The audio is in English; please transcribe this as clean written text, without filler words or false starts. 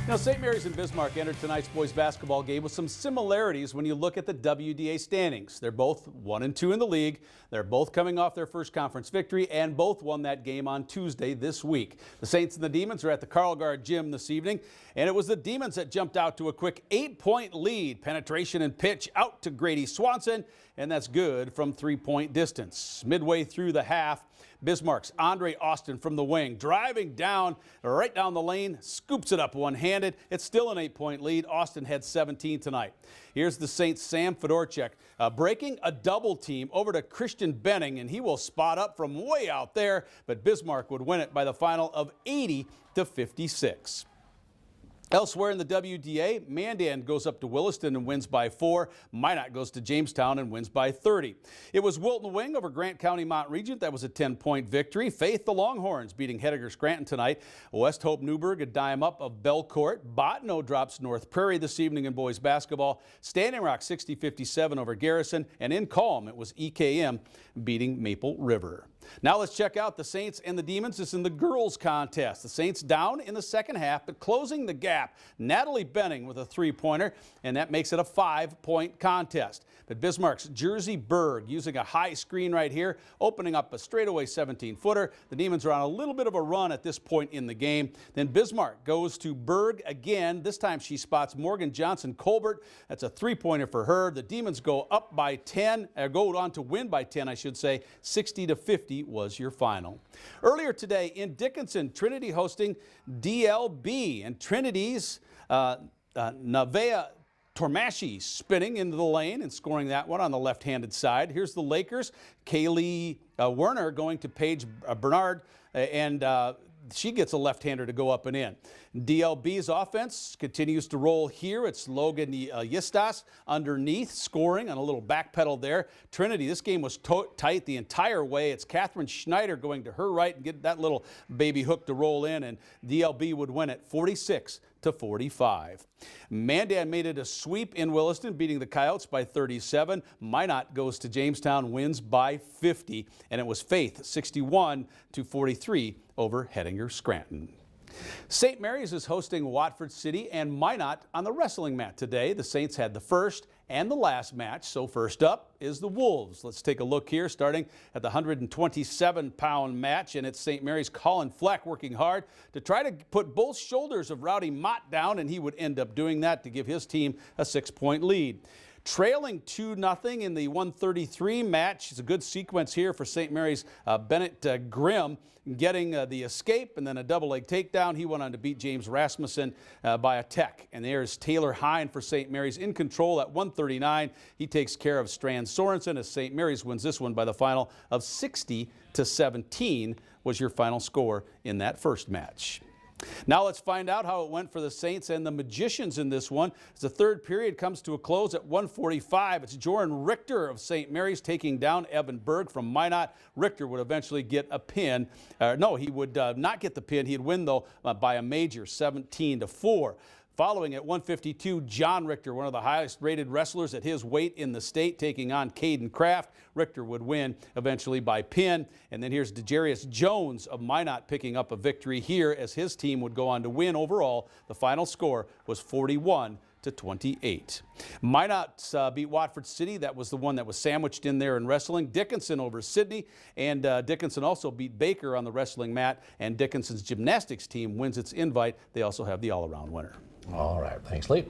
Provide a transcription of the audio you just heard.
Now, St. Mary's and Bismarck entered tonight's boys basketball game with some similarities when you look at the WDA standings. They're both 1-2 in the league. They're both coming off their first conference victory and both won that game on Tuesday this week. The Saints and the Demons are at the Carl Guard Gym this evening, and it was the Demons that jumped out to a quick 8-point lead. Penetration and pitch out to Grady Swanson, and that's good from 3-point distance. Midway through the half, Bismarck's Andre Austin from the wing, driving down, right down the lane, scoops it up one-handed. It's still an 8-point lead. Austin had 17 tonight. Here's the Saints' Sam Fedorchuk breaking a double team over to Christian Benning, and he will spot up from way out there, but Bismarck would win it by the final of 80-56. Elsewhere in the WDA, Mandan goes up to Williston and wins by 4. Minot goes to Jamestown and wins by 30. It was Wilton Wing over Grant County Mount Regent. That was a 10-point victory. Faith the Longhorns beating Hettinger Scranton tonight. West Hope Newburgh a dime up of Belcourt. Bottineau drops North Prairie this evening in boys basketball. Standing Rock 60-57 over Garrison. And in Calm, it was EKM beating Maple River. Now let's check out the Saints and the Demons. It's in the girls contest. The Saints down in the second half, but closing the gap. Natalie Benning with a 3-pointer, and that makes it a 5-point contest. But Bismarck's Jersey Berg using a high screen right here, opening up a straightaway 17-footer. The Demons are on a little bit of a run at this point in the game. Then Bismarck goes to Berg again. This time she spots Morgan Johnson Colbert. That's a 3-pointer for her. The Demons go up by 10, go on to win by 10, I should say. 60-50 was your final. Earlier today in Dickinson, Trinity hosting DLB, and Trinity's Navea Tormashi spinning into the lane and scoring that one on the left-handed side. Here's the Lakers. Kaylee Werner going to Paige Bernard, and she gets a left-hander to go up and in. DLB's offense continues to roll here. It's Logan Yistas underneath, scoring on a little back pedal there. Trinity, this game was tight the entire way. It's Catherine Schneider going to her right and get that little baby hook to roll in, and DLB would win it 46-45. Mandan made it a sweep in Williston, beating the Coyotes by 37. Minot goes to Jamestown, wins by 50, and it was Faith 61-43 over Hettinger Scranton. St. Mary's is hosting Watford City and Minot on the wrestling mat today. The Saints had the first and the last match, so first up is the Wolves. Let's take a look here, starting at the 127-pound match, and it's St. Mary's Colin Fleck working hard to try to put both shoulders of Rowdy Mott down, and he would end up doing that to give his team a 6-point lead. Trailing 2-0 in the 133 match. It's a good sequence here for St. Mary's Bennett Grimm getting the escape and then a double-leg takedown. He went on to beat James Rasmussen by a tech. And there's Taylor Hine for St. Mary's in control at 139. He takes care of Strand Sorensen as St. Mary's wins this one by the final of 60-17 was your final score in that first match. Now let's find out how it went for the Saints and the Magicians in this one. As the third period comes to a close at 1:45, it's Joran Richter of St. Mary's taking down Evan Berg from Minot. Richter would eventually get a pin. No, he would not get the pin. He'd win, though, by a major 17-4. Following at 152, John Richter, one of the highest rated wrestlers at his weight in the state, taking on Caden Kraft. Richter would win eventually by pin. And then here's DeJarius Jones of Minot picking up a victory here as his team would go on to win overall. The final score was 41-28. Minot beat Watford City. That was the one that was sandwiched in there in wrestling. Dickinson over Sydney, and Dickinson also beat Baker on the wrestling mat, and Dickinson's gymnastics team wins its invite. They also have the all-around winner. All right, thanks, Lee.